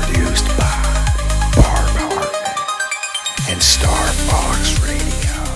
Produced by Barber and Starfox Radio.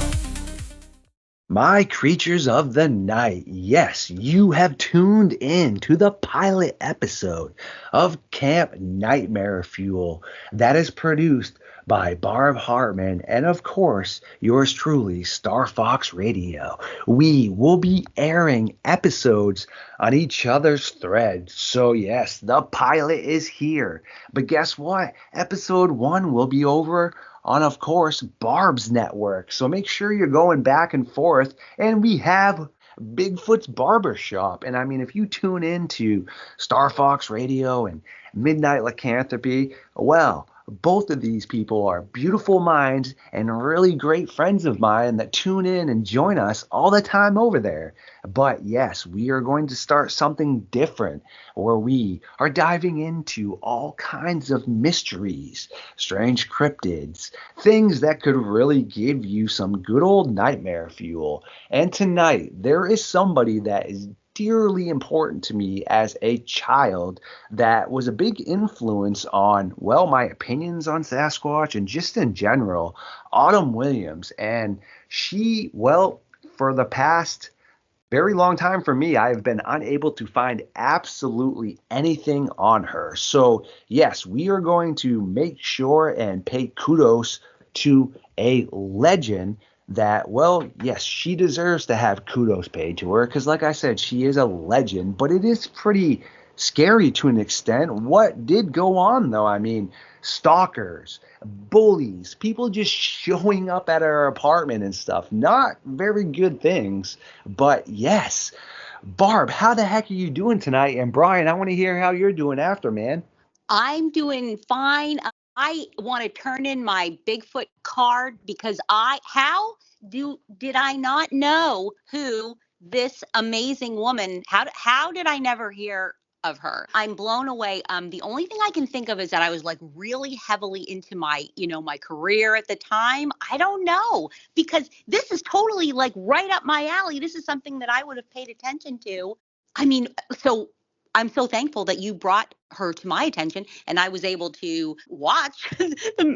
My creatures of the night, yes, you have tuned in to the pilot episode of Camp Nightmare Fuel that is produced by Barb Hartman and, of course, yours truly, Star Fox Radio. We will be airing episodes on each other's threads. So, yes, the pilot is here. But guess what? Episode 1 will be over on, of course, Barb's network. So make sure you're going back and forth. And we have Bigfoot's Barbershop. And I mean, if you tune into Star Fox Radio and Midnight Lycanthropy, well, both of these people are beautiful minds and really great friends of mine that tune in and join us all the time over there. But yes, we are going to start something different where we are diving into all kinds of mysteries, strange cryptids, things that could really give you some good old nightmare fuel. And tonight, there is somebody that is dearly important to me as a child that was a big influence on, well, my opinions on Sasquatch and just in general, Autumn Williams. And she, well, for the past very long time for me, I have been unable to find absolutely anything on her. So yes, we are going to make sure and pay kudos to a legend that, well, yes, she deserves to have kudos paid to her because, like I said, she is a legend, but it is pretty scary to an extent. What did go on, though? I mean, stalkers, bullies, people just showing up at her apartment and stuff. Not very good things, but yes. Barb, how the heck are you doing tonight? And Brian, I want to hear how you're doing after, man. I'm doing fine. I want to turn in my Bigfoot card because did I not know who this amazing woman, how did I never hear of her? I'm blown away. The only thing I can think of is that I was like really heavily into my career at the time. I don't know, because this is totally like right up my alley. This is something that I would have paid attention to. I mean, so I'm so thankful that you brought her to my attention and I was able to watch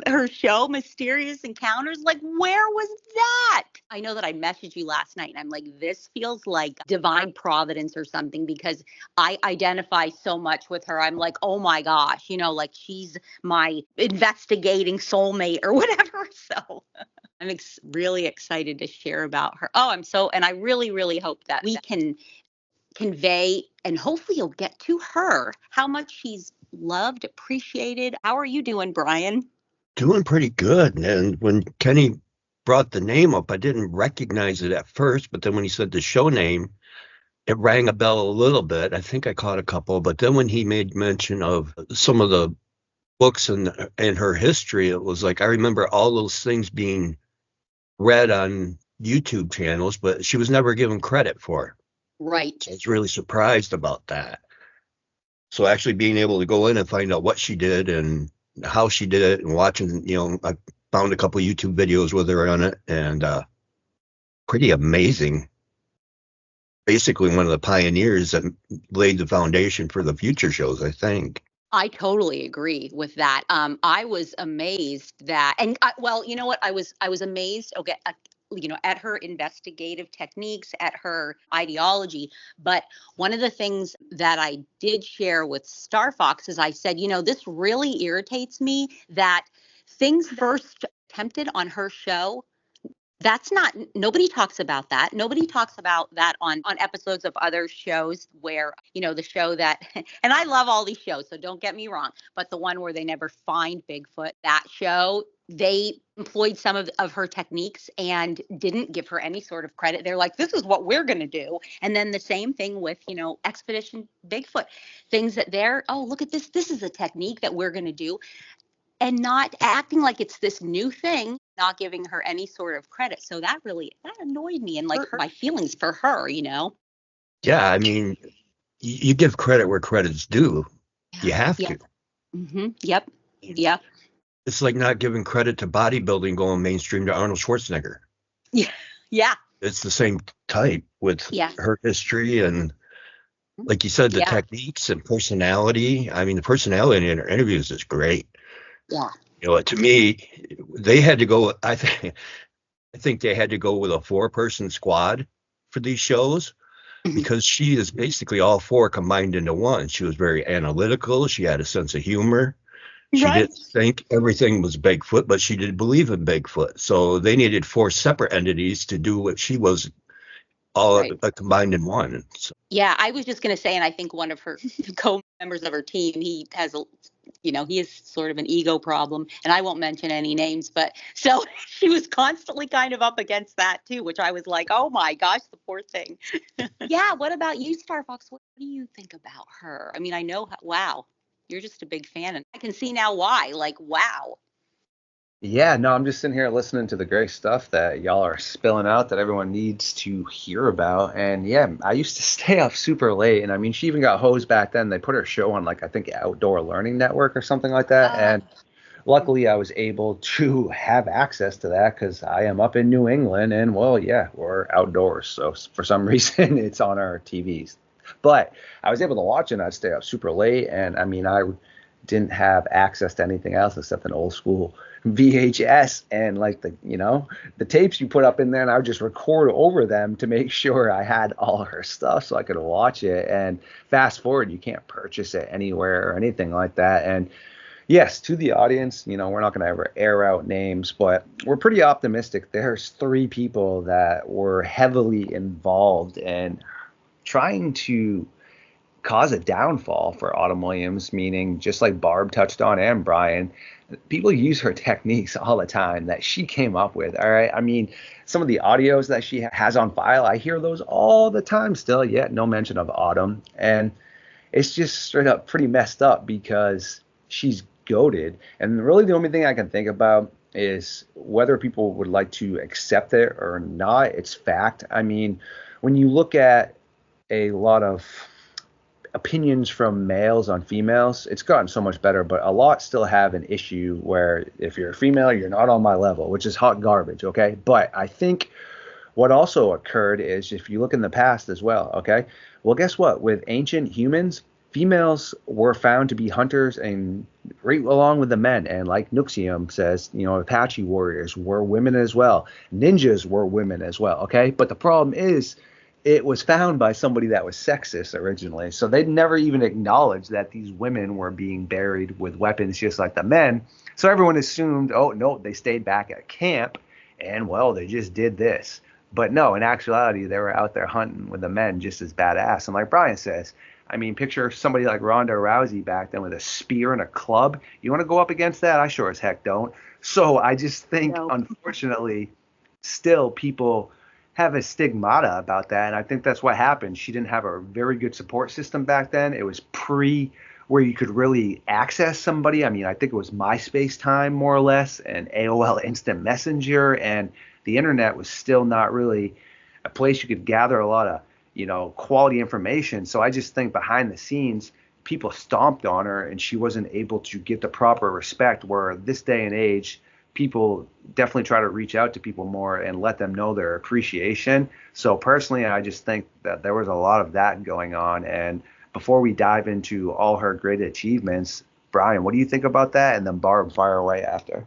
her show, Mysterious Encounters. Like, where was that? I know that I messaged you last night and I'm like, this feels like divine providence or something, because I identify so much with her. I'm like, oh my gosh, like she's my investigating soulmate or whatever. So I'm really excited to share about her. And I really, really hope that we can convey, and hopefully you'll get to her, how much she's loved, appreciated. How are you doing, Brian? Doing pretty good. And when Kenny brought the name up, I didn't recognize it at first, but then when he said the show name, it rang a bell a little bit. I think I caught a couple, but then when he made mention of some of the books and her history, it was like, I remember all those things being read on YouTube channels, but she was never given credit for it. Right. I was really surprised about that. So actually being able to go in and find out what she did and how she did it and watching, I found a couple of YouTube videos with her on it, and pretty amazing. Basically one of the pioneers that laid the foundation for the future shows, I think. I totally agree with that. I was amazed that, you know what? I was amazed. Okay. At her investigative techniques, at her ideology. But one of the things that I did share with Star Fox is I said, this really irritates me that things first attempted on her show That's not, nobody talks about that. Nobody talks about that on episodes of other shows where, the show that, and I love all these shows, so don't get me wrong, but the one where they never find Bigfoot, that show, they employed some of her techniques and didn't give her any sort of credit. They're like, this is what we're going to do. And then the same thing with, Expedition Bigfoot, things that oh, look at this. This is a technique that we're going to do. And not acting like it's this new thing, not giving her any sort of credit. So that annoyed me and my feelings for her, Yeah, I mean, you give credit where credit's due. You have to. Mm-hmm. Yep. Yep. It's like not giving credit to bodybuilding going mainstream to Arnold Schwarzenegger. Yeah. Yeah. It's the same type with her history and, like you said, the techniques and personality. I mean, the personality in her interviews is great. Yeah. To me, they had to go. I think they had to go with a 4-person squad for these shows because she is basically all 4 combined into one. She was very analytical. She had a sense of humor. She didn't think everything was Bigfoot, but she did believe in Bigfoot. So they needed 4 separate entities to do what she was all combined in one. So. Yeah, I was just going to say, and I think one of her co-members of her team, he has he has sort of an ego problem, and I won't mention any names, but so she was constantly kind of up against that too, which I was like, oh my gosh, the poor thing. Yeah. What about you, Starfox? What do you think about her? I mean, I know, wow, you're just a big fan, and I can see now why. Like, wow. Yeah, no, I'm just sitting here listening to the great stuff that y'all are spilling out that everyone needs to hear about. And yeah, I used to stay up super late. And I mean, she even got hosed back then. They put her show on, like, I think Outdoor Learning Network or something like that. And luckily I was able to have access to that because I am up in New England and, well, yeah, we're outdoors. So for some reason it's on our TVs. But I was able to watch it and I'd stay up super late. And I mean, I didn't have access to anything else except an old school VHS and like the tapes you put up in there, and I would just record over them to make sure I had all her stuff so I could watch it. And fast forward, you can't purchase it anywhere or anything like that. And yes, to the audience, we're not going to ever air out names, but we're pretty optimistic. There's 3 people that were heavily involved in trying to cause a downfall for Autumn Williams, meaning just like Barb touched on and Brian, people use her techniques all the time that she came up with. All right. I mean, some of the audios that she has on file, I hear those all the time still, yet no mention of Autumn. And it's just straight up pretty messed up because she's goated. And really the only thing I can think about is whether people would like to accept it or not. It's fact. I mean, when you look at a lot of opinions from males on females, it's gotten so much better, but a lot still have an issue where if you're a female, you're not on my level, which is hot garbage. Okay. But I think what also occurred is if you look in the past as well. Okay. Well, guess what? With ancient humans, females were found to be hunters and right along with the men. And like Nuxium says, Apache warriors were women as well. Ninjas were women as well. Okay. But the problem is, it was found by somebody that was sexist originally. So they'd never even acknowledged that these women were being buried with weapons just like the men. So everyone assumed, oh, no, they stayed back at camp and, well, they just did this. But no, in actuality, they were out there hunting with the men just as badass. And like Brian says, I mean, picture somebody like Ronda Rousey back then with a spear and a club. You want to go up against that? I sure as heck don't. So I just think, unfortunately, still people have a stigmata about that. And I think that's what happened. She didn't have a very good support system back then. It was pre where you could really access somebody. I mean, I think it was MySpace time more or less and AOL Instant Messenger, and the internet was still not really a place you could gather a lot of, quality information. So I just think behind the scenes, people stomped on her and she wasn't able to get the proper respect, where this day and age, people definitely try to reach out to people more and let them know their appreciation. So personally, I just think that there was a lot of that going on. And before we dive into all her great achievements, Brian, what do you think about that? And then Barb, fire away after.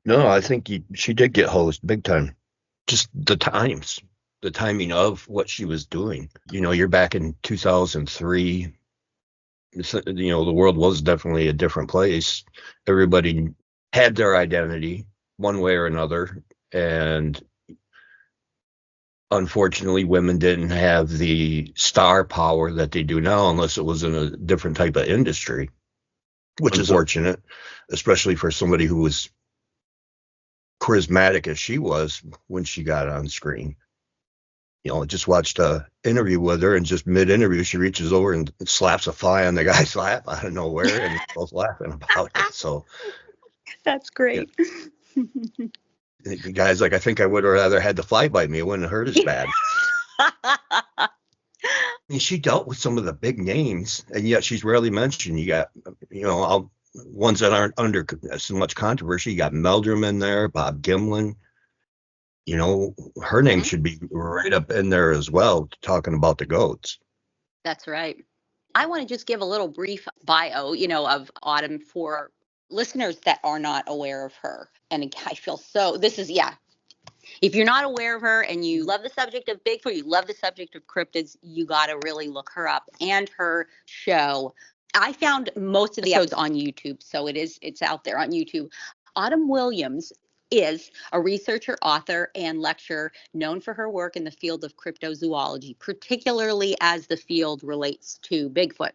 No, I think she did get hosed big time. Just the timing of what she was doing. You're back in 2003. The world was definitely a different place. Everybody had their identity one way or another. And unfortunately, women didn't have the star power that they do now unless it was in a different type of industry, which is unfortunate, especially for somebody who was charismatic as she was when she got on screen. I just watched an interview with her, and just mid-interview, she reaches over and slaps a fly on the guy's lap out of nowhere, and we're both laughing about it. So That's great. Yeah. The guy's like, I think I would have rather had the fly bite me. It wouldn't have hurt as bad. I mean, she dealt with some of the big names, and yet she's rarely mentioned. You got, ones that aren't under so much controversy. You got Meldrum in there, Bob Gimlin. Her name should be right up in there as well, talking about the goats. That's right. I want to just give a little brief bio, of Autumn for listeners that are not aware of her. And I feel if you're not aware of her and you love the subject of Bigfoot, you love the subject of cryptids, you got to really look her up and her show. I found most of the episodes on YouTube, so it's out there on YouTube. Autumn Williams is a researcher, author, and lecturer known for her work in the field of cryptozoology, particularly as the field relates to Bigfoot.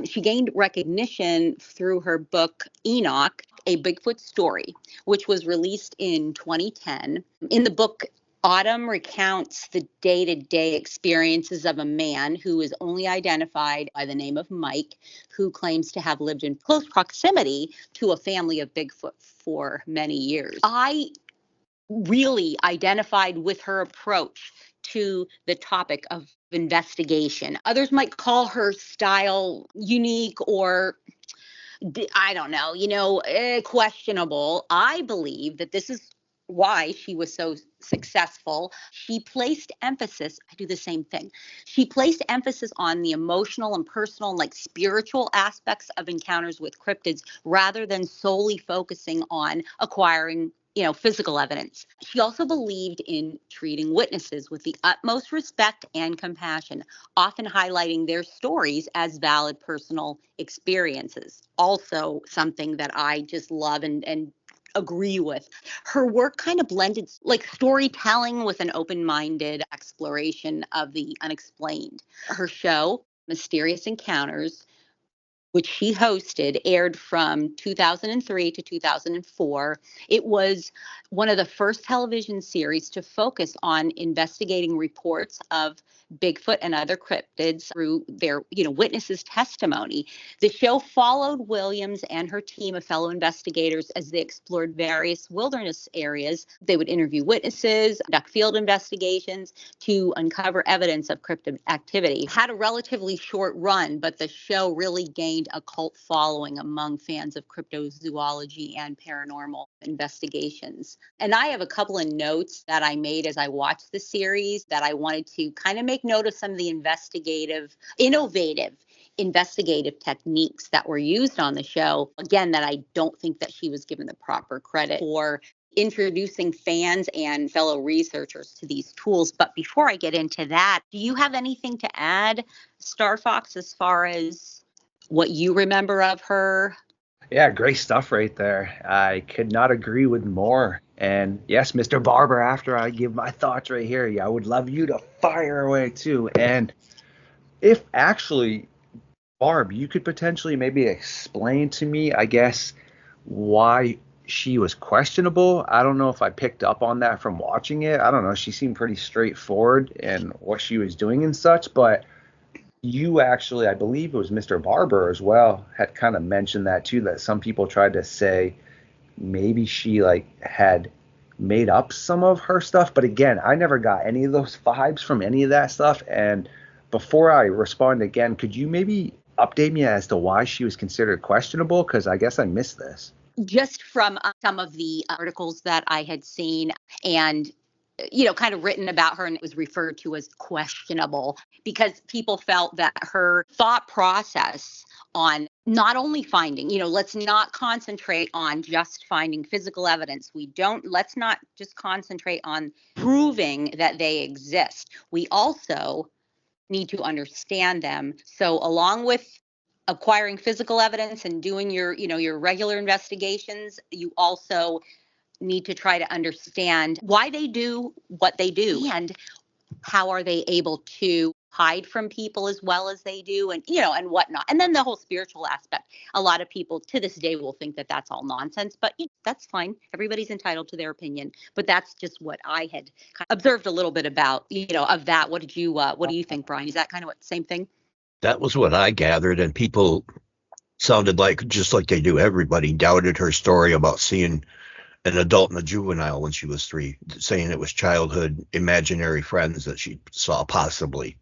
She gained recognition through her book, Enoch, A Bigfoot Story, which was released in 2010. In the book, Autumn recounts the day-to-day experiences of a man who is only identified by the name of Mike, who claims to have lived in close proximity to a family of Bigfoot for many years. I really identified with her approach to the topic of investigation. Others might call her style unique or I don't know, questionable. I believe that this is why she was so successful. She placed emphasis, I do the same thing. She placed emphasis on the emotional and personal and spiritual aspects of encounters with cryptids rather than solely focusing on acquiring physical evidence. She also believed in treating witnesses with the utmost respect and compassion, often highlighting their stories as valid personal experiences. Also something that I just love and agree with. Her work kind of blended storytelling with an open-minded exploration of the unexplained. Her show, Mysterious Encounters, which she hosted, aired from 2003 to 2004. It was one of the first television series to focus on investigating reports of Bigfoot and other cryptids through their, witnesses' testimony. The show followed Williams and her team of fellow investigators as they explored various wilderness areas. They would interview witnesses, conduct field investigations to uncover evidence of cryptid activity. It had a relatively short run, but the show really gained a cult following among fans of cryptozoology and paranormal investigations. And I have a couple of notes that I made as I watched the series that I wanted to kind of make note of some of the innovative investigative techniques that were used on the show. Again, that I don't think that she was given the proper credit for introducing fans and fellow researchers to these tools. But before I get into that, do you have anything to add, StarFox, as far as what you remember of her? Yeah, great stuff right there. I could not agree with more. And yes, Mr. Barber, after I give my thoughts right here, I would love you to fire away too. And if actually, Barb, you could potentially maybe explain to me, I guess, why she was questionable. I don't know if I picked up on that from watching it. I don't know. She seemed pretty straightforward in what she was doing and such, but you actually, I believe it was Mr. Barber as well, had kind of mentioned that too, that some people tried to say maybe she had made up some of her stuff. But again, I never got any of those vibes from any of that stuff. And before I respond again, could you maybe update me as to why she was considered questionable? Because I guess I missed this. Just from some of the articles that I had seen and kind of written about her, and it was referred to as questionable because people felt that her thought process on not only finding, let's not concentrate on just finding physical evidence. Let's not just concentrate on proving that they exist. We also need to understand them. So along with acquiring physical evidence and doing your regular investigations, you also need to try to understand why they do what they do and how are they able to hide from people as well as they do and, and whatnot. And then the whole spiritual aspect. A lot of people to this day will think that that's all nonsense, but that's fine. Everybody's entitled to their opinion. But that's just what I had kind of observed a little bit about, of that. What do you think, Brian? Is that kind of what same thing? That was what I gathered, and people sounded like, just like they do, everybody doubted her story about seeing an adult and a juvenile when she was 3, saying it was childhood imaginary friends that she saw possibly.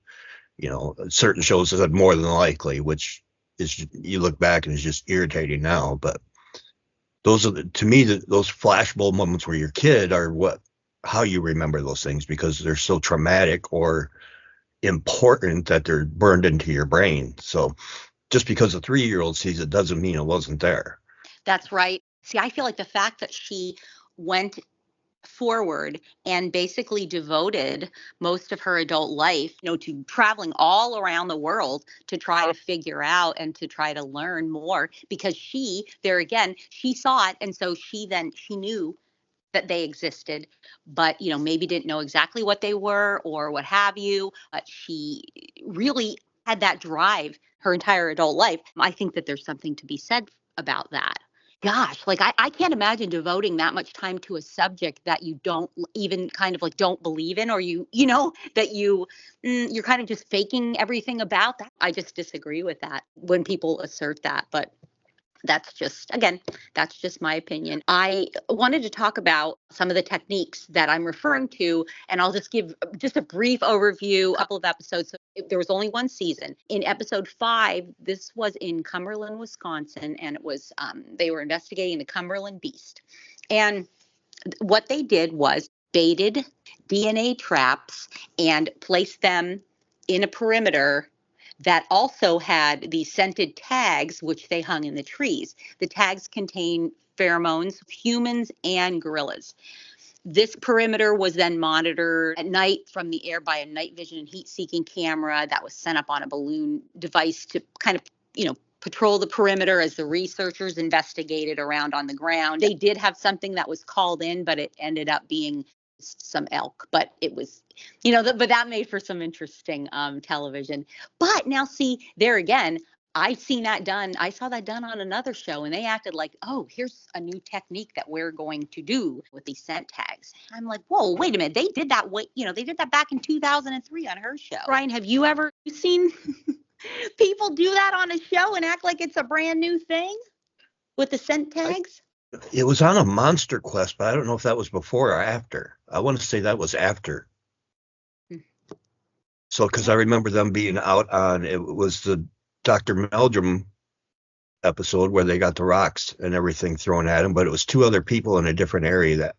Certain shows said more than likely, which is, you look back and it's just irritating now. But those are to me, those flashbulb moments where you're a kid are how you remember those things, because they're so traumatic or important that they're burned into your brain. So just because a 3-year-old sees it doesn't mean it wasn't there. That's right. See, I feel like the fact that she went forward and basically devoted most of her adult life, to traveling all around the world to try to figure out and to try to learn more, because she saw it. And so she knew that they existed, but, maybe didn't know exactly what they were or what have you. But she really had that drive her entire adult life. I think that there's something to be said about that. Gosh, like I can't imagine devoting that much time to a subject that you don't even kind of like don't believe in, or that you're kind of just faking everything about that. I just disagree with that when people assert that, but that's just my opinion. I wanted to talk about some of the techniques that I'm referring to, and I'll just give just a brief overview, a couple of episodes. So there was only one season. In episode 5, this was in Cumberland, Wisconsin, and it was they were investigating the Cumberland Beast. And what they did was baited DNA traps and placed them in a perimeter that also had the scented tags, which they hung in the trees. The tags contain pheromones, humans and gorillas. This perimeter was then monitored at night from the air by a night vision and heat-seeking camera that was sent up on a balloon device to kind of, patrol the perimeter as the researchers investigated around on the ground. They did have something that was called in, but it ended up being some elk, but it was, but that made for some interesting television. But now see, there again, I saw that done on another show, and they acted like, oh, here's a new technique that we're going to do with these scent tags. I'm like, whoa, wait a minute. They did that they did that back in 2003 on her show. Ryan, have you ever seen people do that on a show and act like it's a brand new thing with the scent tags? It was on a Monster Quest, but I don't know if that was before or after. I want to say that was after. So, because I remember them being out on, it was the Dr. Meldrum episode where they got the rocks and everything thrown at them, but it was 2 other people in a different area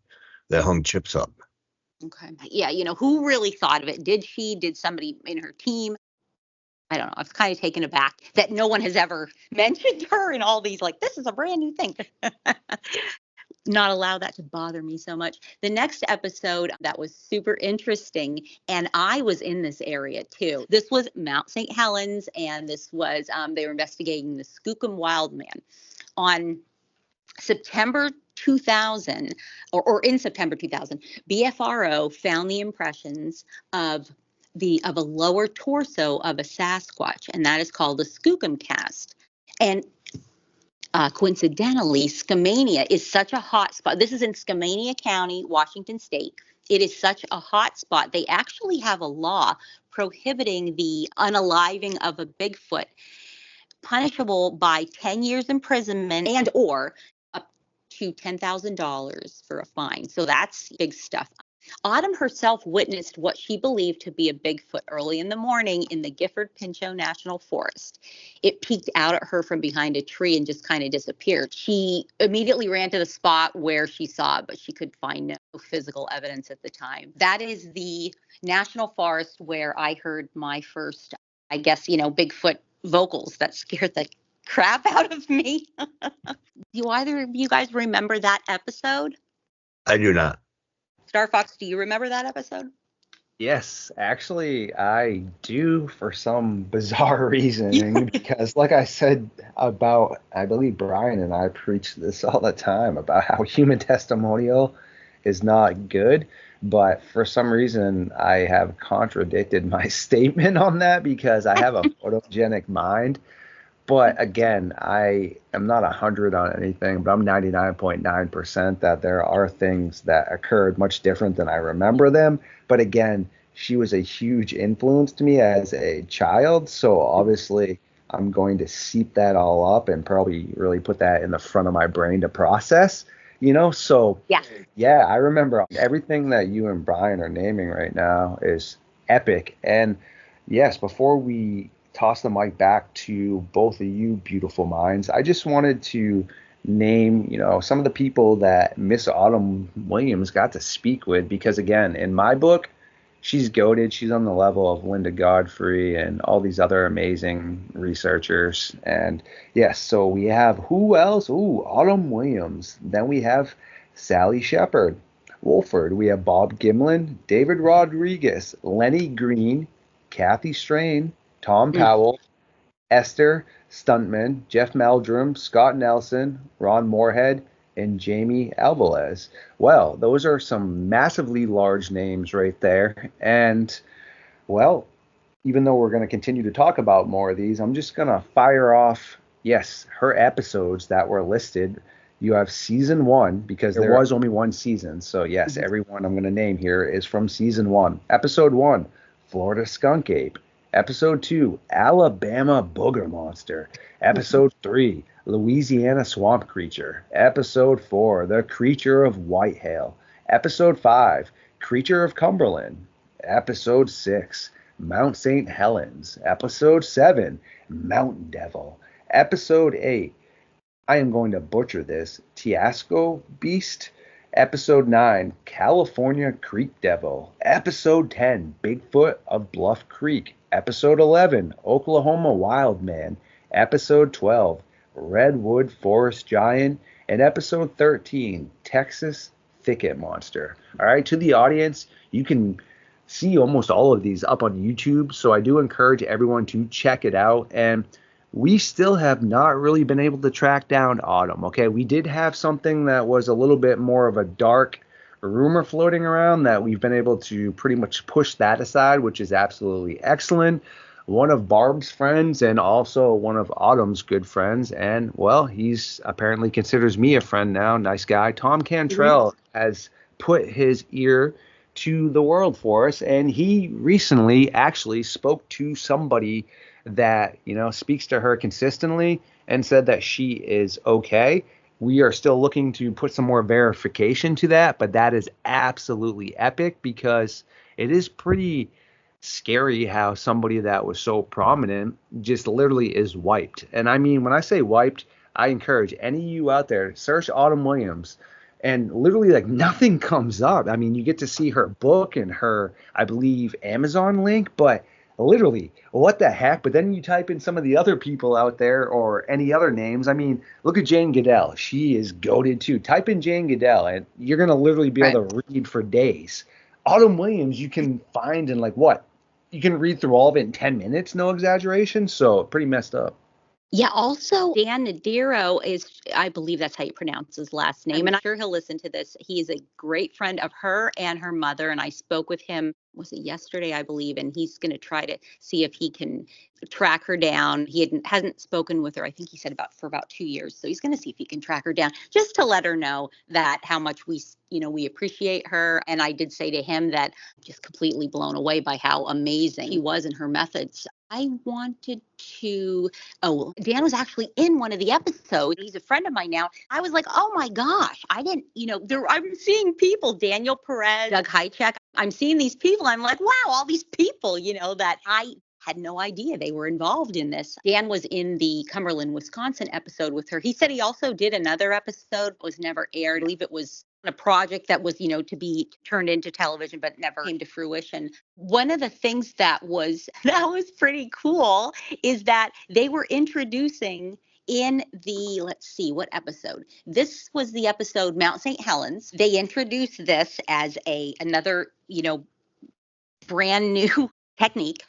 that hung chips up. Okay. Yeah, who really thought of it? Did somebody in her team? I don't know. I was kind of taken aback that no one has ever mentioned her in all these, like, this is a brand new thing. Not allow that to bother me so much. The next episode that was super interesting, and I was in this area too. This was Mount St. Helens, and this was, they were investigating the Skookum Wildman. On September 2000, or in September 2000, BFRO found the impressions of a lower torso of a Sasquatch, and that is called the Skookum cast. And coincidentally, Skamania is such a hot spot. This is in Skamania County, Washington State. It is such a hot spot. They actually have a law prohibiting the unaliving of a Bigfoot, punishable by 10 years imprisonment and or up to $10,000 for a fine. So that's big stuff. Autumn herself witnessed what she believed to be a Bigfoot early in the morning in the Gifford-Pinchot National Forest. It peeked out at her from behind a tree and just kind of disappeared. She immediately ran to the spot where she saw it, but she could find no physical evidence at the time. That is the national forest where I heard my first, I guess, Bigfoot vocals that scared the crap out of me. Do either of you guys remember that episode? I do not. StarFox, do you remember that episode? Yes, actually, I do for some bizarre reason because, like I said about, I believe Brian and I preach this all the time about how human testimonial is not good. But for some reason, I have contradicted my statement on that because I have a photogenic mind. But again, I am not 100 on anything, but I'm 99.9% that there are things that occurred much different than I remember them. But again, she was a huge influence to me as a child. So obviously, I'm going to seep that all up and probably really put that in the front of my brain to process, you know? So Yeah. yeah, I remember everything that you and Brian are naming right now is epic. And yes, before we toss the mic back to both of you beautiful minds, I just wanted to name, some of the people that Miss Autumn Williams got to speak with because again, in my book, she's goated. She's on the level of Linda Godfrey and all these other amazing researchers. And yes, so we have who else? Ooh, Autumn Williams. Then we have Sally Shepard, Wolford. We have Bob Gimlin, David Rodriguez, Lenny Green, Kathy Strain, Tom Mm. Powell, Esther Stuntman, Jeff Meldrum, Scott Nelson, Ron Moorhead, and Jamie Alvarez. Well, those are some massively large names right there. And, well, even though we're going to continue to talk about more of these, I'm just going to fire off, yes, her episodes that were listed. You have season 1 because there was only one season. So, yes, everyone I'm going to name here is from season 1. Episode 1, Florida Skunk Ape. Episode 2, Alabama Booger Monster. Episode 3, Louisiana Swamp Creature. Episode 4, The Creature of Whitehale. Episode 5, Creature of Cumberland. Episode 6, Mount St. Helens. Episode 7, Mountain Devil. Episode 8, I am going to butcher this, Tiasco Beast. Episode 9, California Creek Devil. Episode 10, Bigfoot of Bluff Creek. Episode 11, Oklahoma Wild Man. Episode 12, Redwood Forest Giant. And episode 13, Texas Thicket Monster. All right, to the audience, you can see almost all of these up on YouTube. So I do encourage everyone to check it out. And we still have not really been able to track down Autumn. Okay, we did have something that was a little bit more of a dark rumor floating around that we've been able to pretty much push that aside, which is absolutely excellent. One of Barb's friends and also one of Autumn's good friends, and well, he's apparently considers me a friend now. Nice guy. Tom Cantrell has put his ear to the world for us, and he recently actually spoke to somebody that speaks to her consistently and said that she is okay. We are still looking to put some more verification to that, but that is absolutely epic because it is pretty scary how somebody that was so prominent just literally is wiped. And I mean, when I say wiped, I encourage any of you out there, search Autumn Williams and literally like nothing comes up. I mean, you get to see her book and her, I believe, Amazon link, but literally, what the heck? But then you type in some of the other people out there or any other names. I mean, look at Jane Goodell. She is goated too. Type in Jane Goodell and you're going to literally be able to read for days. Autumn Williams, you can find in like what? You can read through all of it in 10 minutes, no exaggeration. So pretty messed up. Yeah, also Dan Nadiro is, I believe that's how you pronounce his last name. And I'm sure he'll listen to this. He is a great friend of her and her mother. And I spoke with him, was it yesterday, I believe, and he's going to try to see if he can track her down. He hasn't spoken with her, I think he said for about 2 years. So he's going to see if he can track her down just to let her know that how much we appreciate her. And I did say to him that I'm just completely blown away by how amazing he was in her methods. I wanted to, Dan was actually in one of the episodes. He's a friend of mine now. I was like, oh my gosh, I didn't, I'm seeing people, Daniel Perez, Doug Hychek. I'm seeing these people. I'm like, wow, all these people, that I had no idea they were involved in this. Dan was in the Cumberland, Wisconsin episode with her. He said he also did another episode, was never aired. I believe it was a project that was, to be turned into television, but never came to fruition. One of the things that was pretty cool is that they were introducing in the, let's see, what episode? This was the episode Mount St. Helens. They introduced this as another, brand new technique.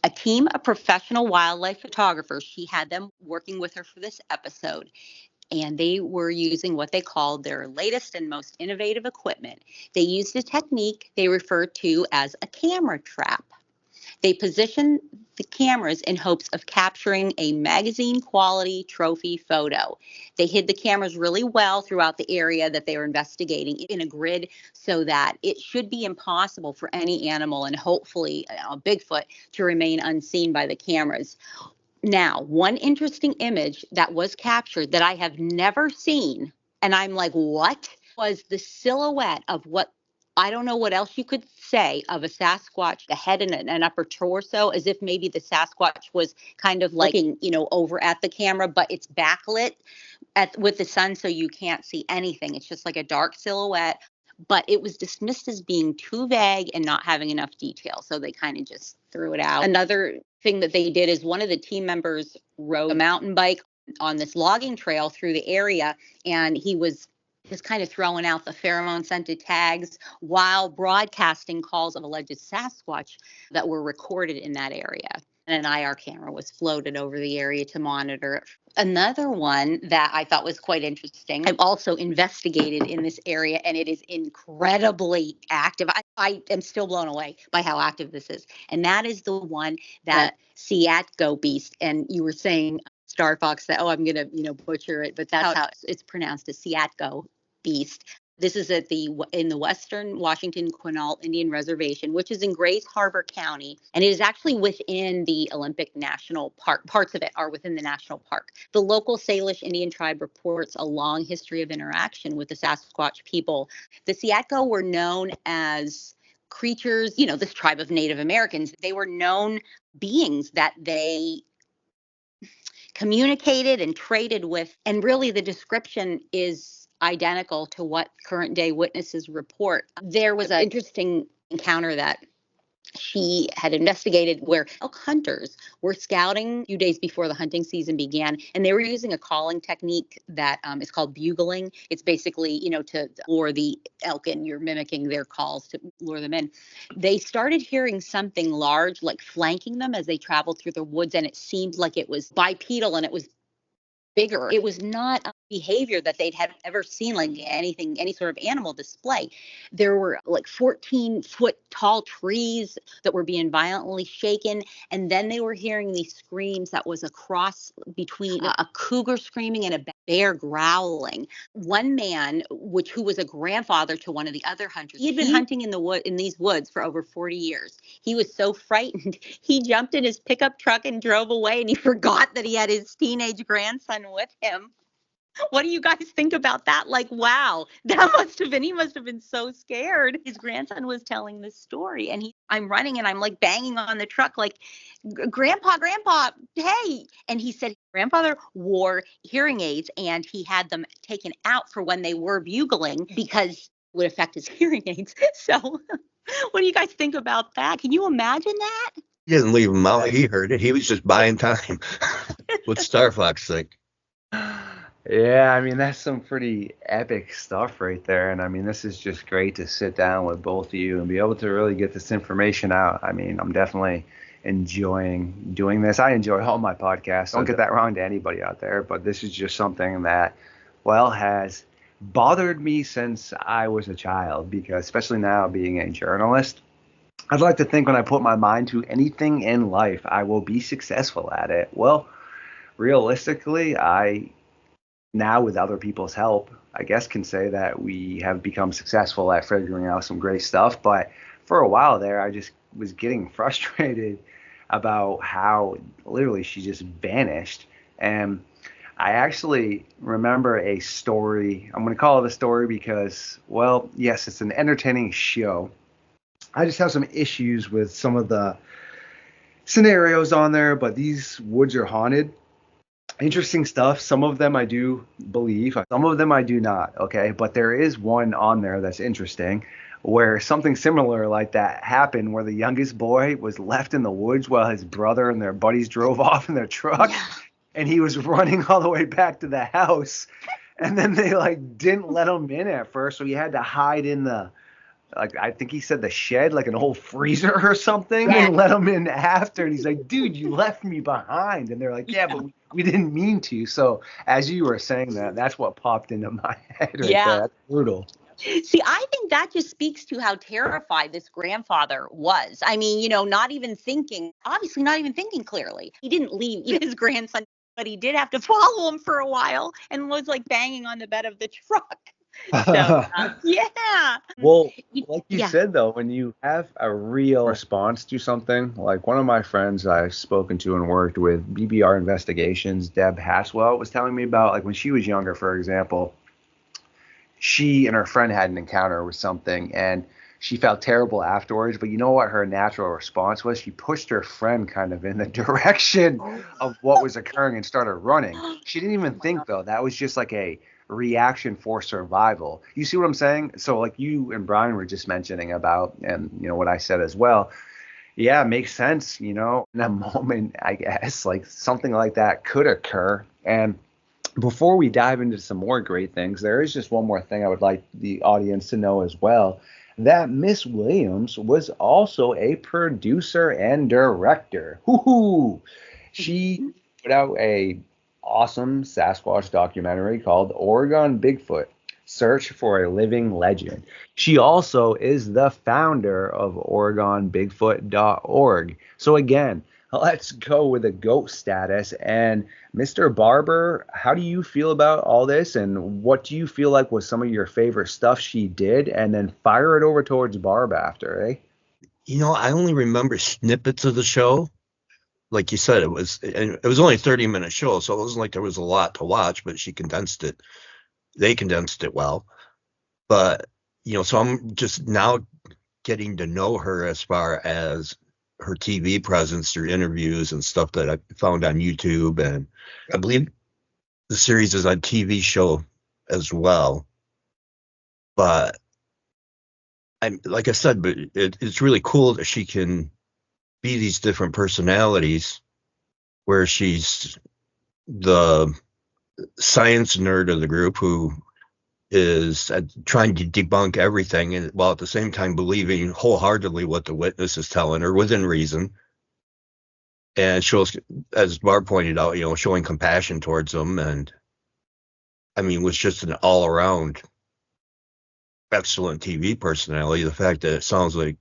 A team of professional wildlife photographers, she had them working with her for this episode, and they were using what they called their latest and most innovative equipment. They used a technique they referred to as a camera trap. They positioned the cameras in hopes of capturing a magazine quality trophy photo. They hid the cameras really well throughout the area that they were investigating in a grid so that it should be impossible for any animal and hopefully Bigfoot to remain unseen by the cameras. Now, one interesting image that was captured that I have never seen, and I'm like, what? Was the silhouette of what I don't know what else you could say of a Sasquatch, the head and an upper torso, as if maybe the Sasquatch was kind of like looking, over at the camera, but it's backlit with the sun, so you can't see anything. It's just like a dark silhouette. But it was dismissed as being too vague and not having enough detail. So they kind of just threw it out. Another thing that they did is one of the team members rode a mountain bike on this logging trail through the area, and he was just kind of throwing out the pheromone scented tags while broadcasting calls of alleged Sasquatch that were recorded in that area. And an IR camera was floated over the area to monitor it. Another one that I thought was quite interesting, I've also investigated in this area, and it is incredibly active. I am still blown away by how active this is. And that is the one that Seatgo beast. And you were saying, Starfox, that, I'm going to, butcher it, but that's how it's pronounced, a Seatgo beast. This is in the western Washington Quinault Indian Reservation, which is in Grays Harbor County, and it is actually within the Olympic National Park. Parts of it are within the national park. The local Salish Indian tribe reports a long history of interaction with the Sasquatch people. The Seatgo were known as creatures, this tribe of Native Americans. They were known beings that they communicated and traded with, and really the description is identical to what current day witnesses report. There was an interesting encounter that she had investigated where elk hunters were scouting a few days before the hunting season began, and they were using a calling technique that is called bugling. It's basically, to lure the elk in. You're mimicking their calls to lure them in. They started hearing something large, like flanking them as they traveled through the woods, and it seemed like it was bipedal and it was bigger. It was not a behavior that they'd had ever seen, like any sort of animal display. There were like 14-foot tall trees that were being violently shaken. And then they were hearing these screams that was a cross between a cougar screaming and a bear growling. One man, who was a grandfather to one of the other hunters, he had been hunting in these woods for over 40 years. He was so frightened, he jumped in his pickup truck and drove away, and he forgot that he had his teenage grandson with him. What do you guys think about that? Like, wow, he must have been so scared. His grandson was telling this story, and I'm running and I'm like banging on the truck, like, Grandpa, hey. And he said his grandfather wore hearing aids and he had them taken out for when they were bugling because it would affect his hearing aids. So what do you guys think about that? Can you imagine that? He didn't leave him out. He heard it. He was just buying time. What's Starfox think? Yeah, that's some pretty epic stuff right there. And this is just great to sit down with both of you and be able to really get this information out. I'm definitely enjoying doing this. I enjoy all my podcasts. Don't get that wrong to anybody out there, but this is just something that, has bothered me since I was a child, because especially now being a journalist, I'd like to think when I put my mind to anything in life, I will be successful at it. Well, realistically, I now, with other people's help, I guess can say that we have become successful at figuring out some great stuff. But for a while there, I just was getting frustrated about how literally she just vanished. And I actually remember a story. I'm going to call it a story because, yes, it's an entertaining show. I just have some issues with some of the scenarios on there, but these woods are haunted. Interesting stuff. Some of them I do believe, some of them I do not. Okay. But there is one on there that's interesting where something similar like that happened, where the youngest boy was left in the woods while his brother and their buddies drove off in their truck. Yeah. And he was running all the way back to the house. And then they didn't let him in at first. So he had to hide in the like I think he said the shed, like an old freezer or something, and let him in after. And he's like, dude, you left me behind. And they're like, yeah, but we didn't mean to. So as you were saying that, that's what popped into my head right there. That's brutal. See, I think that just speaks to how terrified this grandfather was. I mean, not even thinking, obviously not even thinking clearly. He didn't leave his grandson, but he did have to follow him for a while and was like banging on the bed of the truck. So, yeah. Well, like you said, though, when you have a real response to something, like one of my friends I've spoken to and worked with, BBR Investigations, Deb Haswell, was telling me about, like when she was younger, for example, she and her friend had an encounter with something and she felt terrible afterwards. But you know what her natural response was? She pushed her friend kind of in the direction of what was occurring and started running. She didn't even think, though. That was just like a reaction for survival. You see what I'm saying? So like you and Brian were just mentioning about, and what I said as well. Yeah, it makes sense. In a moment, I guess, like something like that could occur. And before we dive into some more great things, there is just one more thing I would like the audience to know as well, that Miss Williams was also a producer and director. Hoo-hoo! She put out a awesome Sasquatch documentary called Oregon Bigfoot: Search for a Living Legend. She also is the founder of OregonBigfoot.org. So again, let's go with the GOAT status. And Mr. Barber, how do you feel about all this? And what do you feel like was some of your favorite stuff she did? And then fire it over towards Barb after, eh? I only remember snippets of the show. Like you said, it was only a 30-minute show, so it wasn't like there was a lot to watch, but she condensed it. They condensed it well. But, so I'm just now getting to know her as far as her TV presence through interviews and stuff that I found on YouTube. And I believe the series is on TV show as well. But like I said, but it's really cool that she can be these different personalities, where she's the science nerd of the group who is trying to debunk everything, and while at the same time believing wholeheartedly what the witness is telling her within reason. And shows, as Barb pointed out, showing compassion towards them. And I mean, was just an all around excellent TV personality. The fact that it sounds like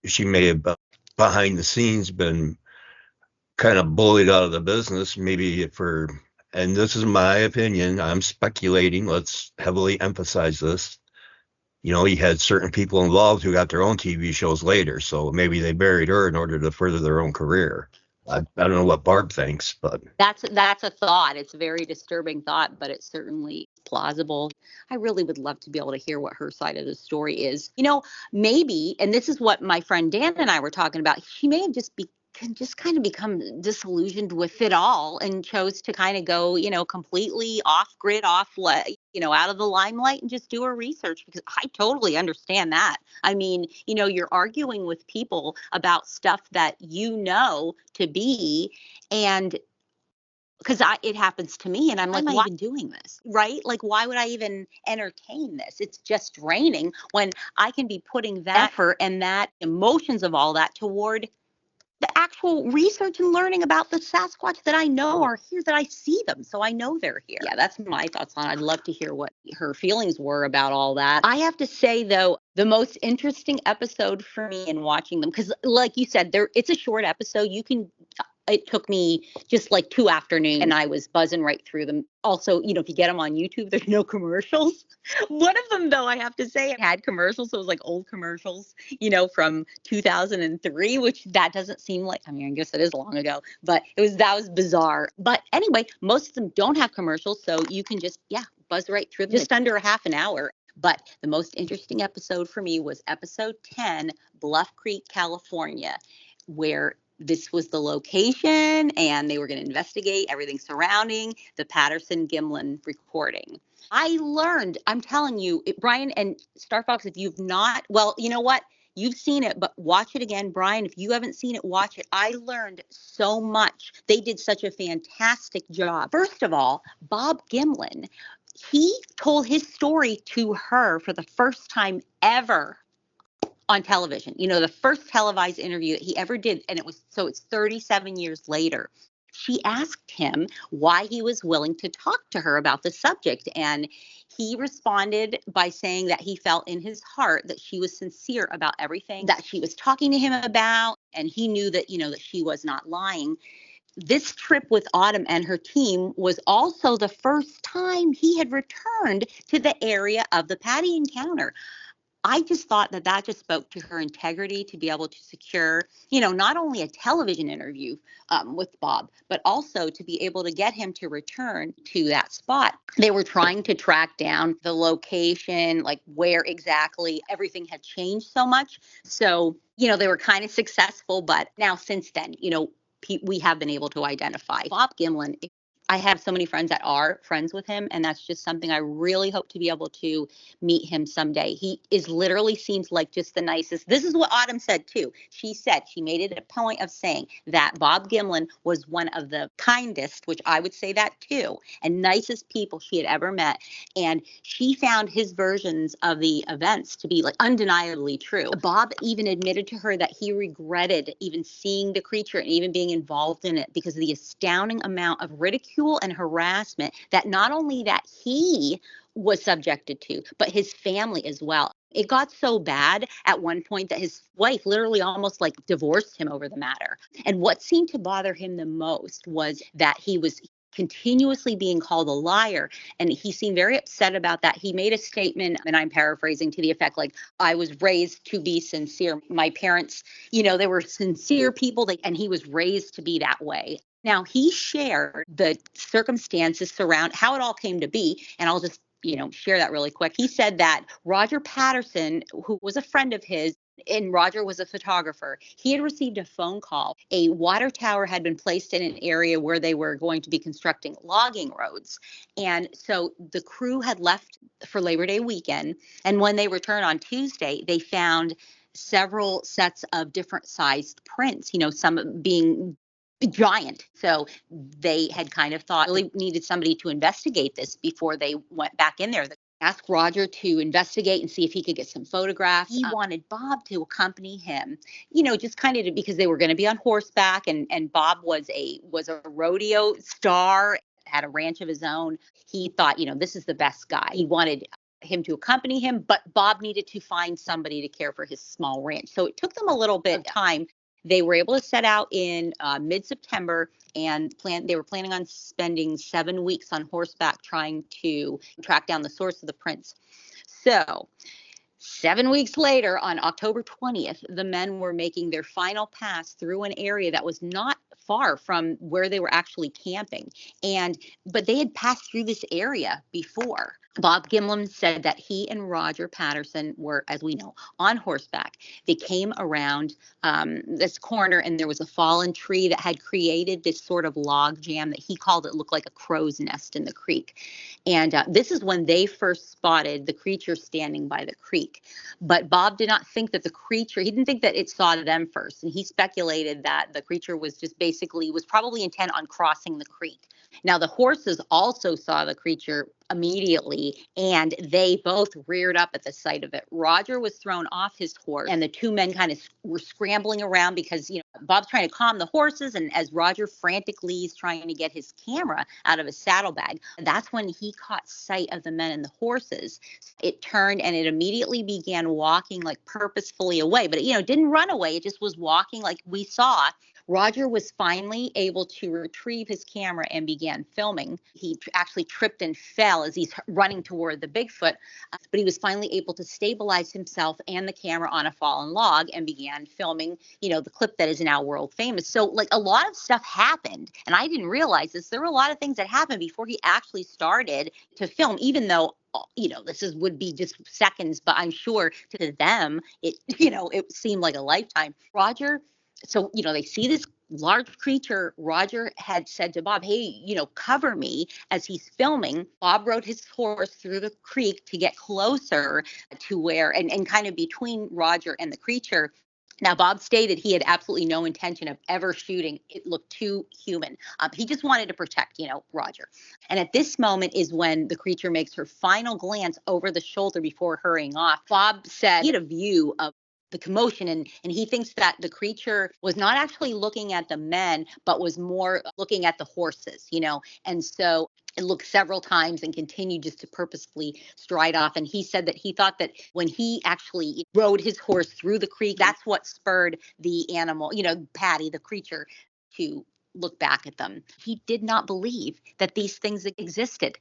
she may have behind the scenes been kind of bullied out of the business, maybe and this is my opinion, I'm speculating, let's heavily emphasize this. You had certain people involved who got their own TV shows later, so maybe they buried her in order to further their own career. I don't know what Barb thinks, but that's a thought. It's a very disturbing thought, but it's certainly plausible. I really would love to be able to hear what her side of the story is. Maybe, and this is what my friend Dan and I were talking about, she may have just kind of become disillusioned with it all and chose to kind of go, completely off grid, out of the limelight and just do her research, because I totally understand that. I mean, you're arguing with people about stuff that to be, and because it happens to me, and I'm like, why am I even doing this, right? Like, why would I even entertain this? It's just draining when I can be putting that effort and that emotions of all that toward the actual research and learning about the Sasquatch that I know are here, that I see them, so I know they're here. Yeah, that's my thoughts on it. I'd love to hear what her feelings were about all that. I have to say, though, the most interesting episode for me in watching them, because like you said, it's a short episode. It took me just like 2 afternoons and I was buzzing right through them. Also, if you get them on YouTube, there's no commercials. One of them, though, I have to say, it had commercials. So it was like old commercials, from 2003, which that doesn't seem like, I guess it is long ago, but that was bizarre. But anyway, most of them don't have commercials. So you can just, buzz right through them. Just under a half an hour. But the most interesting episode for me was episode 10, Bluff Creek, California, where this was the location and they were going to investigate everything surrounding the Patterson-Gimlin recording. I learned, I'm telling you, Brian and StarFox, if you've not, well, you know what? You've seen it, but watch it again. Brian, if you haven't seen it, watch it. I learned so much. They did such a fantastic job. First of all, Bob Gimlin, He told his story to her for the first time ever on television. The first televised interview that he ever did. And it's 37 years later. She asked him why he was willing to talk to her about the subject. And he responded by saying that he felt in his heart that she was sincere about everything that she was talking to him about. And he knew that, that she was not lying. This trip with Autumn and her team was also the first time he had returned to the area of the Patty encounter. I just thought that just spoke to her integrity to be able to secure, not only a television interview with Bob, but also to be able to get him to return to that spot. They were trying to track down the location, like where exactly everything had changed so much. So, they were kind of successful. But now since then, we have been able to identify Bob Gimlin. I have so many friends that are friends with him, and that's just something I really hope to be able to meet him someday. He literally seems like just the nicest. This is what Autumn said too. She made it a point of saying that Bob Gimlin was one of the kindest, which I would say that too, and nicest people she had ever met. And she found his versions of the events to be like undeniably true. Bob even admitted to her that he regretted even seeing the creature and even being involved in it because of the astounding amount of ridicule and harassment that not only that he was subjected to, but his family as well. It got so bad at one point that his wife literally almost like divorced him over the matter. And what seemed to bother him the most was that he was continuously being called a liar. And he seemed very upset about that. He made a statement, and I'm paraphrasing to the effect like, I was raised to be sincere. My parents, they were sincere people, and he was raised to be that way. Now, he shared the circumstances surround how it all came to be, and I'll just, share that really quick. He said that Roger Patterson, who was a friend of his, and Roger was a photographer, he had received a phone call. A water tower had been placed in an area where they were going to be constructing logging roads. And so the crew had left for Labor Day weekend, and when they returned on Tuesday, they found several sets of different sized prints, some being giant. So they had kind of thought really needed somebody to investigate this before they went back in there. They asked Roger to investigate and see if he could get some photographs. He wanted Bob to accompany him, just kind of because they were going to be on horseback, and Bob was a rodeo star, had a ranch of his own. He thought, this is the best guy. He wanted him to accompany him, but Bob needed to find somebody to care for his small ranch. So it took them a little bit of time. They were able to set out in mid-September and they were planning on spending 7 weeks on horseback trying to track down the source of the prints. So 7 weeks later, on October 20th, the men were making their final pass through an area that was not far from where they were actually camping. But they had passed through this area before. Bob Gimlin said that he and Roger Patterson were, as we know, on horseback. They came around this corner, and there was a fallen tree that had created this sort of log jam that he called it looked like a crow's nest in the creek. And this is when they first spotted the creature standing by the creek. But Bob did not think that he didn't think that it saw them first. And he speculated that the creature was probably intent on crossing the creek. Now, the horses also saw the creature immediately, and they both reared up at the sight of it. Roger was thrown off his horse, and the two men kind of were scrambling around because, Bob's trying to calm the horses, and as Roger frantically is trying to get his camera out of his saddlebag, that's when he caught sight of the men and the horses. It turned, and it immediately began walking like purposefully away, but it didn't run away. It just was walking like we saw. Roger was finally able to retrieve his camera and began filming. He actually tripped and fell as he's running toward the Bigfoot, but he was finally able to stabilize himself and the camera on a fallen log and began filming, the clip that is now world famous. So like a lot of stuff happened, and I didn't realize this. There were a lot of things that happened before he actually started to film, even though this would be just seconds, but I'm sure to them, it seemed like a lifetime. Roger, so, they see this large creature. Roger had said to Bob, hey, cover me as he's filming. Bob rode his horse through the creek to get closer to where, and kind of between Roger and the creature. Now, Bob stated he had absolutely no intention of ever shooting. It looked too human. He just wanted to protect, Roger. And at this moment is when the creature makes her final glance over the shoulder before hurrying off. Bob said he had a view of the commotion, and he thinks that the creature was not actually looking at the men, but was more looking at the horses, and so it looked several times and continued just to purposefully stride off. And he said that he thought that when he actually rode his horse through the creek, that's what spurred the animal, Patty, the creature, to look back at them. He did not believe that these things existed.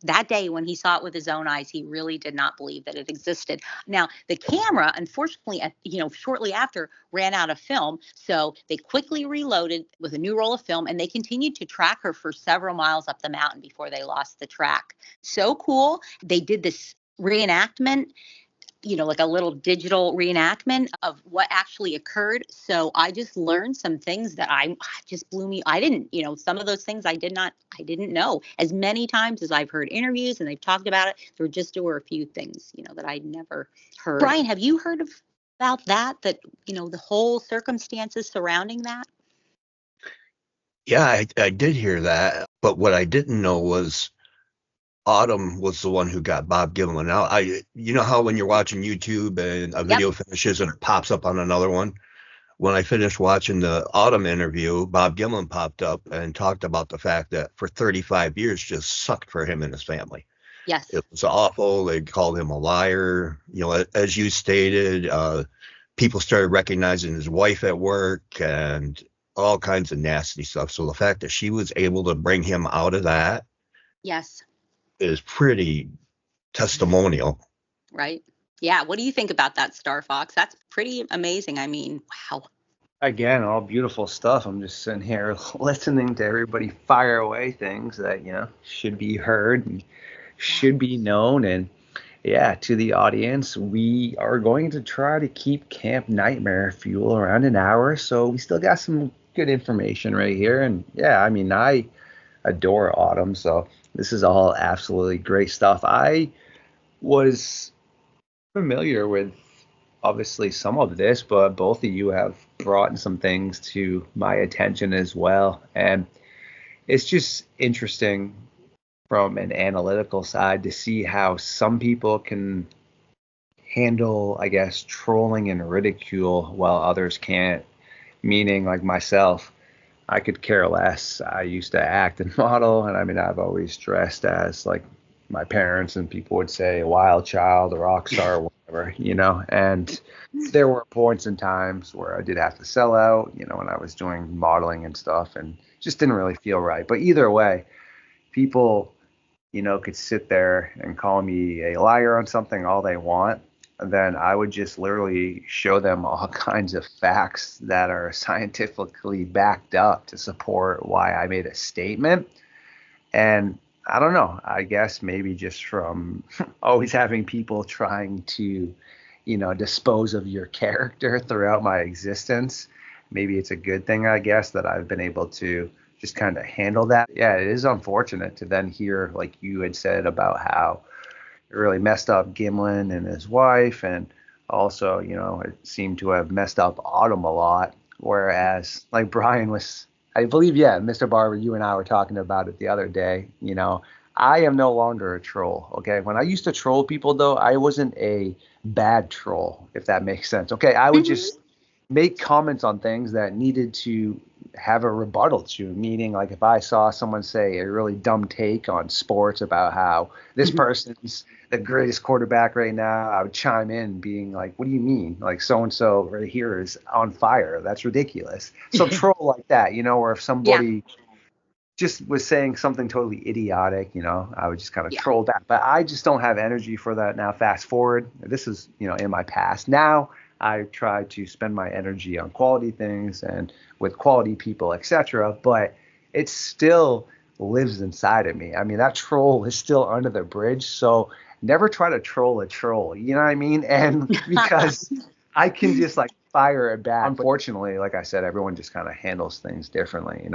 That day when he saw it with his own eyes, he really did not believe that it existed. Now, the camera, unfortunately, shortly after ran out of film. So they quickly reloaded with a new roll of film, and they continued to track her for several miles up the mountain before they lost the track. So cool. They did this reenactment, like a little digital reenactment of what actually occurred. So I just learned some things that just blew me. I didn't, some of those things I didn't know. As many times as I've heard interviews and they've talked about it, there were a few things, that I'd never heard. Brian, have you heard about that, the whole circumstances surrounding that? Yeah, I did hear that. But what I didn't know was Autumn was the one who got Bob Gimlin out. You know how when you're watching YouTube and a video finishes and it pops up on another one? When I finished watching the Autumn interview, Bob Gimlin popped up and talked about the fact that for 35 years just sucked for him and his family. Yes. It was awful. They called him a liar. As you stated, people started recognizing his wife at work and all kinds of nasty stuff. So the fact that she was able to bring him out of that. Yes. Is pretty testimonial. Right. Yeah. What do you think about that, StarFox? That's pretty amazing. I mean, wow. Again, all beautiful stuff. I'm just sitting here listening to everybody fire away things that, should be heard and should be known. And yeah, to the audience, we are going to try to keep Camp Nightmare Fuel around an hour. So we still got some good information right here. And yeah, I mean, I adore Autumn. So this is all absolutely great stuff. I was familiar with obviously some of this, but both of you have brought some things to my attention as well. And it's just interesting from an analytical side to see how some people can handle, I guess, trolling and ridicule while others can't. Meaning, like myself, I could care less. I used to act and model, and I mean, I've always dressed as like my parents, and people would say a wild child, a rock star, whatever, and there were points and times where I did have to sell out, when I was doing modeling and stuff, and just didn't really feel right. But either way, people, could sit there and call me a liar on something all they want. Then I would just literally show them all kinds of facts that are scientifically backed up to support why I made a statement. And I don't know, I guess maybe just from always having people trying to, dispose of your character throughout my existence, maybe it's a good thing, I guess, that I've been able to just kind of handle that. Yeah, it is unfortunate to then hear, like you had said, about how it really messed up Gimlin and his wife, and also, it seemed to have messed up Autumn a lot. Whereas, like Brian was, I believe, yeah, Mr. Barber, you and I were talking about it the other day. I am no longer a troll. Okay, when I used to troll people, though, I wasn't a bad troll, if that makes sense. Okay, I would just make comments on things that needed to have a rebuttal to, meaning like if I saw someone say a really dumb take on sports about how this person's the greatest quarterback right now, I would chime in being like, what do you mean? Like so-and-so right here is on fire. That's ridiculous. So troll like that, or if somebody just was saying something totally idiotic, I would just kind of troll back. But I just don't have energy for that now. Fast forward. This is, in my past. Now I try to spend my energy on quality things and with quality people, etc. But it still lives inside of me. I mean, that troll is still under the bridge. So never try to troll a troll. You know what I mean? And because I can just like fire it back. Unfortunately, like I said, everyone just kind of handles things differently,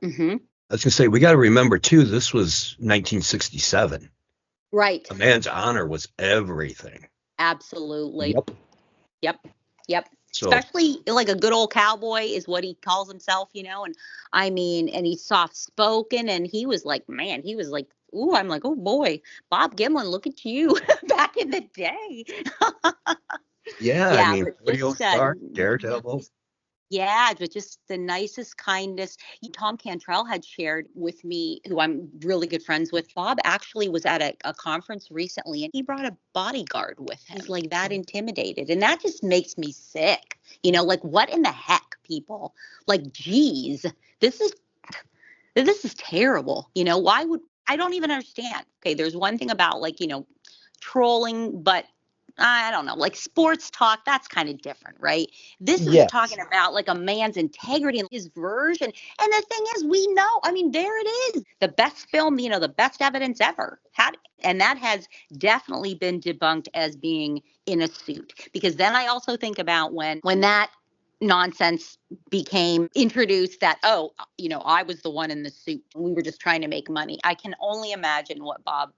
Mm-hmm. I was going to say, we got to remember, too, this was 1967. Right. A man's honor was everything. Absolutely. Yep. Yep. Yep. So Especially like a good old cowboy is what he calls himself, and I mean, and he's soft spoken, and he was like, man, he was like, ooh, I'm like, oh boy, Bob Gimlin, look at you back in the day. yeah, I Yeah, mean, but Radio just Star, Daredevil. yeah, but just the nicest kindness. Tom Cantrell had shared with me, who I'm really good friends with. Bob actually was at a conference recently and he brought a bodyguard with him. He's like that intimidated. And that just makes me sick. Like what in the heck, people? Like, geez, this is terrible. Why would I don't even understand. Okay, there's one thing about like, trolling, but I don't know, like sports talk, that's kind of different, right? This is Yes. talking about like a man's integrity and his version. And the thing is, we know, I mean, there it is. The best film, the best evidence ever. And that has definitely been debunked as being in a suit. Because then I also think about when that nonsense became introduced that, I was the one in the suit. We were just trying to make money. I can only imagine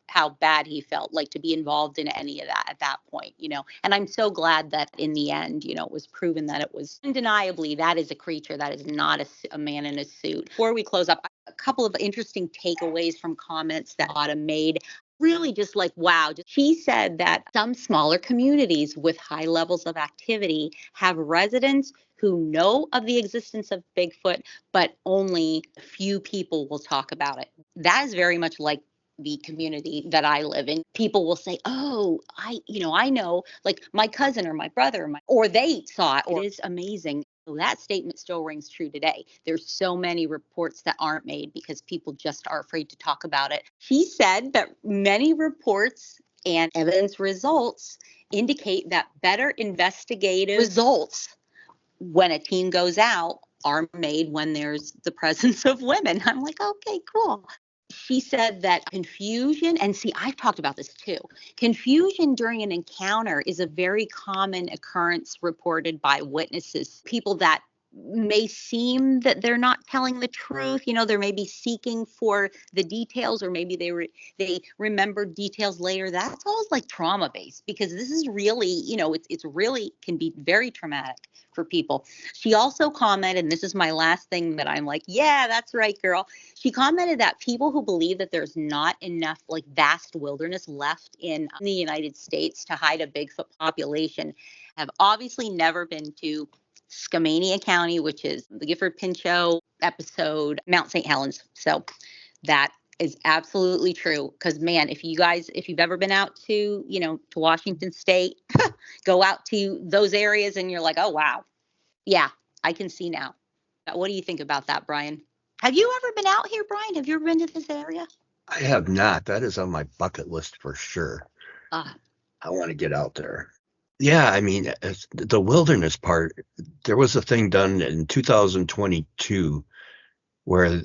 how bad he felt like to be involved in any of that at that point, and I'm so glad that in the end, it was proven that it was undeniably that is a creature, that is not a man in a suit. Before we close up, a couple of interesting takeaways from comments that Autumn made. Really just like, wow. She said that some smaller communities with high levels of activity have residents who know of the existence of Bigfoot, but only a few people will talk about it. That is very much like the community that I live in. People will say, oh, I know, like my cousin or my brother, or they saw it. It is amazing. So that statement still rings true today. There's so many reports that aren't made because people just are afraid to talk about it. She said that many reports and evidence results indicate that better investigative results when a team goes out are made when there's the presence of women. I'm like, okay, cool. She said that confusion, and see, I've talked about this too. Confusion during an encounter is a very common occurrence reported by witnesses, people that may seem that they're not telling the truth. They may be seeking for the details, or maybe they remember details later. That's all like trauma based, because this is really, it's really can be very traumatic for people. She also commented, and this is my last thing that I'm like, yeah, that's right, girl. She commented that people who believe that there's not enough like vast wilderness left in the United States to hide a Bigfoot population have obviously never been to Skamania County, which is the Gifford Pinchot episode, Mount St. Helens. So that is absolutely true. Because man, if you've ever been out to, to Washington State, go out to those areas and you're like, oh, wow. Yeah, I can see now. What do you think about that, Brian? Have you ever been out here, Brian? Have you ever been to this area? I have not. That is on my bucket list for sure. Ah, I want to get out there. Yeah, I mean, the wilderness part, there was a thing done in 2022 where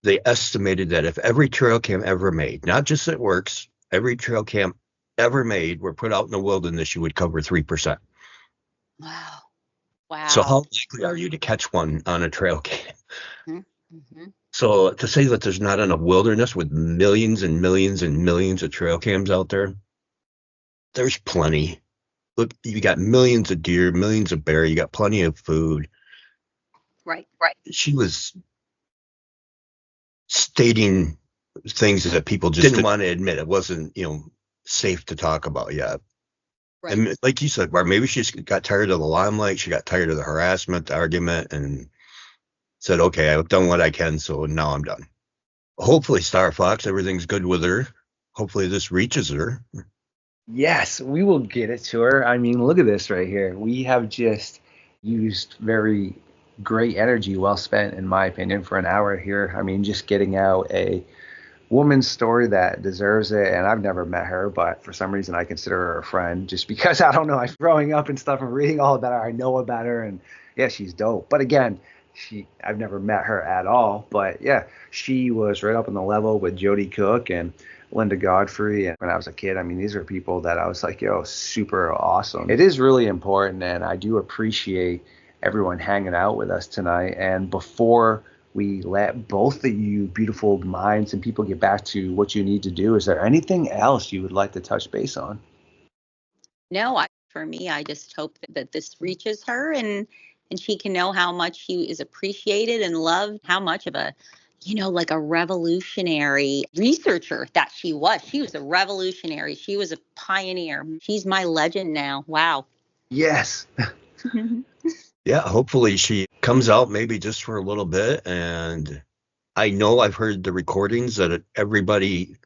they estimated that if every trail cam ever made, not just at Works, every trail cam ever made were put out in the wilderness, you would cover 3%. wow. So how Wow. likely are you to catch one on a trail cam? Mm-hmm. So to say that there's not enough wilderness with millions and millions and millions of trail cams out there, there's plenty. Look, you got millions of deer, millions of bear, you got plenty of food. Right. She was stating things that people just didn't want to admit. It wasn't, safe to talk about yet. Right. And like you said, Barb, maybe she just got tired of the limelight. She got tired of the harassment, the argument, and said, okay, I've done what I can, so now I'm done. Hopefully, Star Fox, everything's good with her. Hopefully this reaches her. Yes, we will get it to her. I mean, look at this right here. We have just used very great energy, well spent, in my opinion, for an hour here. I mean, just getting out a woman's story that deserves it. And I've never met her, but for some reason I consider her a friend just because, I don't know, I'm growing up and stuff and reading all about her. I know about her, and yeah, she's dope. But again, I've never met her at all. But yeah, she was right up on the level with Jody Cook and Linda Godfrey. And when I was a kid, I mean, these are people that I was like, yo, super awesome. It is really important, and I do appreciate everyone hanging out with us tonight. And before we let both of you beautiful minds and people get back to what you need to do, is there anything else you would like to touch base on? No, for me. I just hope that this reaches her and she can know how much she is appreciated and loved, how much of a, like a revolutionary researcher that she was. She was a revolutionary. She was a pioneer. She's my legend now. Wow. Yes. Yeah, hopefully she comes out maybe just for a little bit. And I know I've heard the recordings that everybody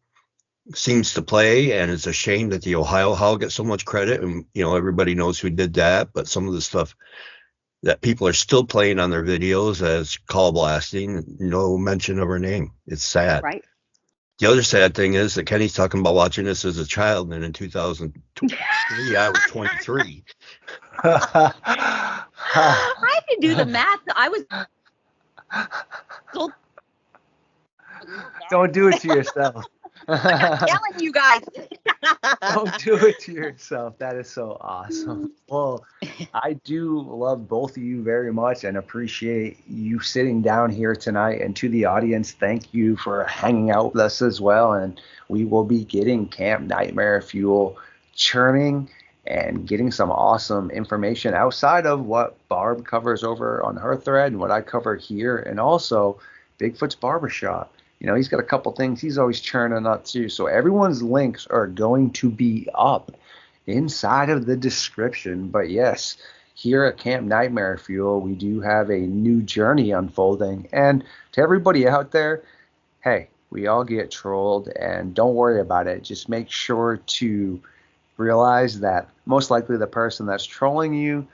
seems to play, and it's a shame that the Ohio Howl gets so much credit, and everybody knows who did that, but some of the stuff that people are still playing on their videos as call blasting, no mention of her name. It's sad. Right. The other sad thing is that Kenny's talking about watching this as a child, and in 2003 I was 23. I had to do the math. I was Don't do it to yourself. I'm telling you guys. Don't do it to yourself. That is so awesome. Well, I do love both of you very much and appreciate you sitting down here tonight. And to the audience, thank you for hanging out with us as well. And we will be getting Camp Nightmare Fuel churning and getting some awesome information outside of what Barb covers over on her thread and what I cover here, and also Bigfoot's Barbershop. He's got a couple things he's always churning up too. So everyone's links are going to be up inside of the description. But yes, here at Camp Nightmare Fuel, we do have a new journey unfolding. And to everybody out there, hey, we all get trolled, and don't worry about it. Just make sure to realize that most likely the person that's trolling you,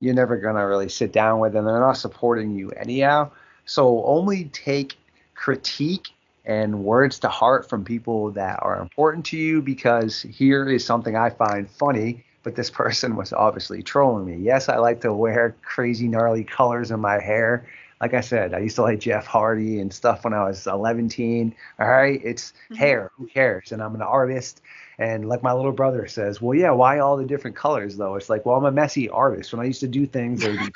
you're never going to really sit down with, and they're not supporting you anyhow. So only take critique and words to heart from people that are important to you, because here is something I find funny, but this person was obviously trolling me. Yes, I like to wear crazy gnarly colors in my hair. Like I said, I used to like Jeff Hardy and stuff when I was 11. All right, it's hair. Who cares? And I'm an artist. And like my little brother says, well, yeah, why all the different colors, though? It's like, well, I'm a messy artist. When I used to do things, there'd be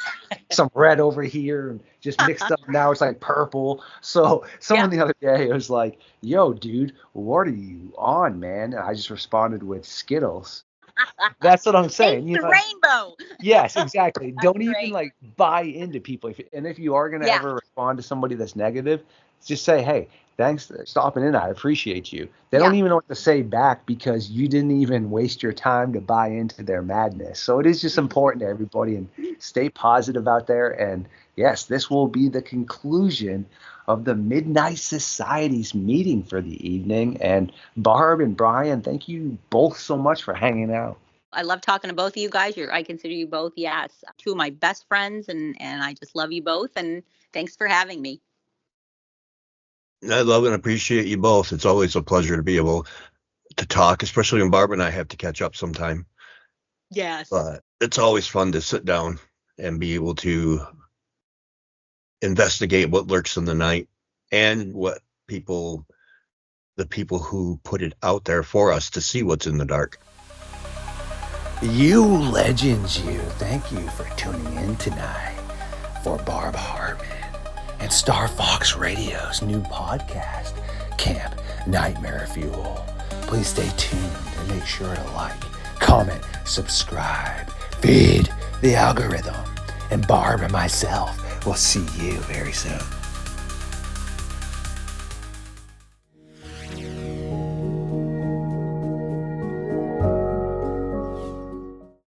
some red over here and just mixed up. Now it's like purple. So someone the other day was like, yo, dude, what are you on, man? And I just responded with Skittles. That's what I'm saying. It's the rainbow. Yes, exactly. Don't even like buy into people. If you are going to ever respond to somebody that's negative, just say, hey, thanks for stopping in. I appreciate you. They don't even know what to say back, because you didn't even waste your time to buy into their madness. So it is just important to everybody, and stay positive out there. And yes, this will be the conclusion of the Midnight Society's meeting for the evening. And Barb and Brian, thank you both so much for hanging out. I love talking to both of you guys. I consider you both, two of my best friends, and I just love you both. And thanks for having me. I love and appreciate you both. It's always a pleasure to be able to talk, especially when Barb and I have to catch up sometime. Yes. But it's always fun to sit down and be able to investigate what lurks in the night, and what the people who put it out there for us to see what's in the dark. You legends, you. Thank you for tuning in tonight for Barb Hartman and StarFox Radio's new podcast, Camp Nightmare Fuel. Please stay tuned and make sure to like, comment, subscribe, feed the algorithm. And Barb and myself will see you very soon.